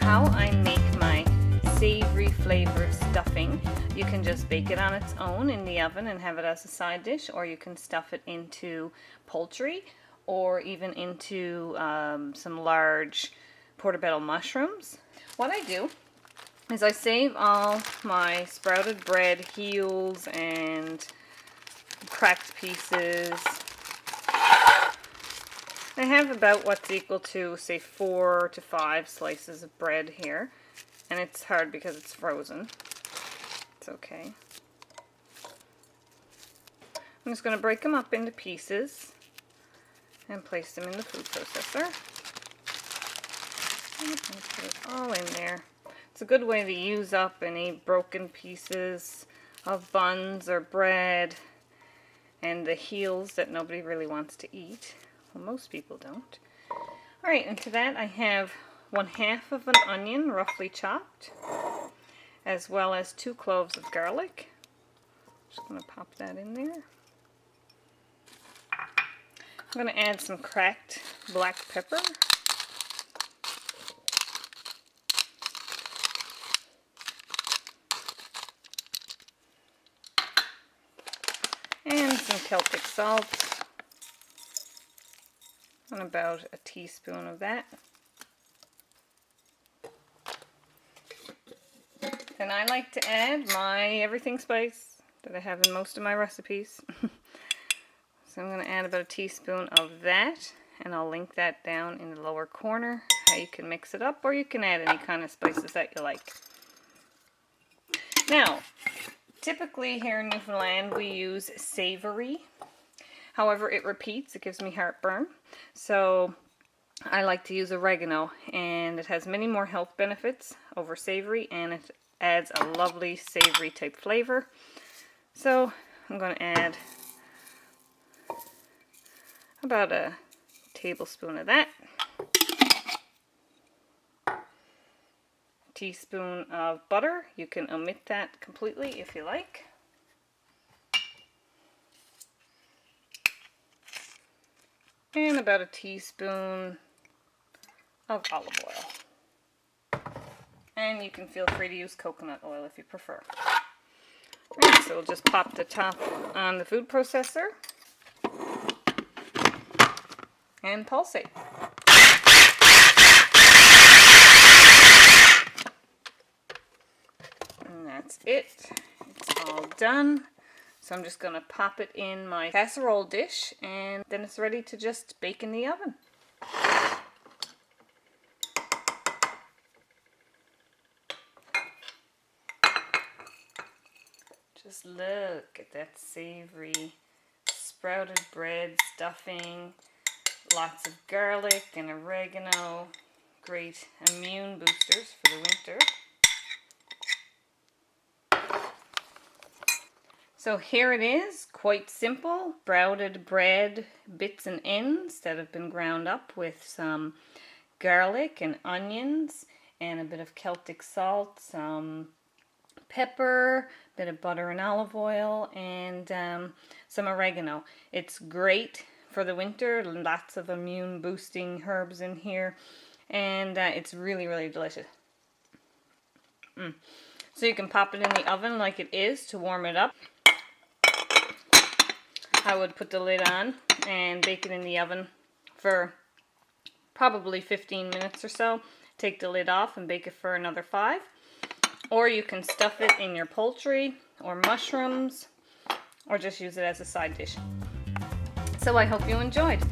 how I make my savory flavored stuffing. You can just bake it on its own in the oven and have it as a side dish, or you can stuff it into poultry or even into some large portobello mushrooms. What I do is I save all my sprouted bread heels and cracked pieces. I have about what's equal to, say, 4 to 5 slices of bread here. And it's hard because it's frozen. It's okay. I'm just going to break them up into pieces and place them in the food processor. And put it all in there. It's a good way to use up any broken pieces of buns or bread and the heels that nobody really wants to eat. Well, most people don't. Alright, and to that I have 1/2 of an onion roughly chopped, as well as 2 cloves of garlic. Just going to pop that in there. I'm going to add some cracked black pepper. And some Celtic salt. And about a teaspoon of that. And I like to add my everything spice that I have in most of my recipes. So I'm going to add about a teaspoon of that, and I'll link that down in the lower corner, how you can mix it up, or you can add any kind of spices that you like. Now, typically here in Newfoundland we use Savory. However, it repeats, it gives me heartburn. So I like to use oregano, and it has many more health benefits over Savory, and it adds a lovely savory type flavor. So I'm going to add about a tablespoon of that. A teaspoon of butter. You can omit that completely if you like. And about a teaspoon of olive oil. And you can feel free to use coconut oil if you prefer. Right, so we'll just pop the top on the food processor and pulsate. And that's it. It's all done. So I'm just going to pop it in my casserole dish, and then it's ready to just bake in the oven. Just look at that savory sprouted bread stuffing, lots of garlic and oregano, great immune boosters for the winter. So here it is, quite simple, sprouted bread bits and ends that have been ground up with some garlic and onions and a bit of Celtic salt, some pepper, a bit of butter and olive oil, and some oregano. It's great for the winter, lots of immune boosting herbs in here, and it's really, really delicious. So you can pop it in the oven like it is to warm it up. I would put the lid on and bake it in the oven for probably 15 minutes or so. Take the lid off and bake it for another 5. Or you can stuff it in your poultry or mushrooms, or just use it as a side dish. So I hope you enjoyed.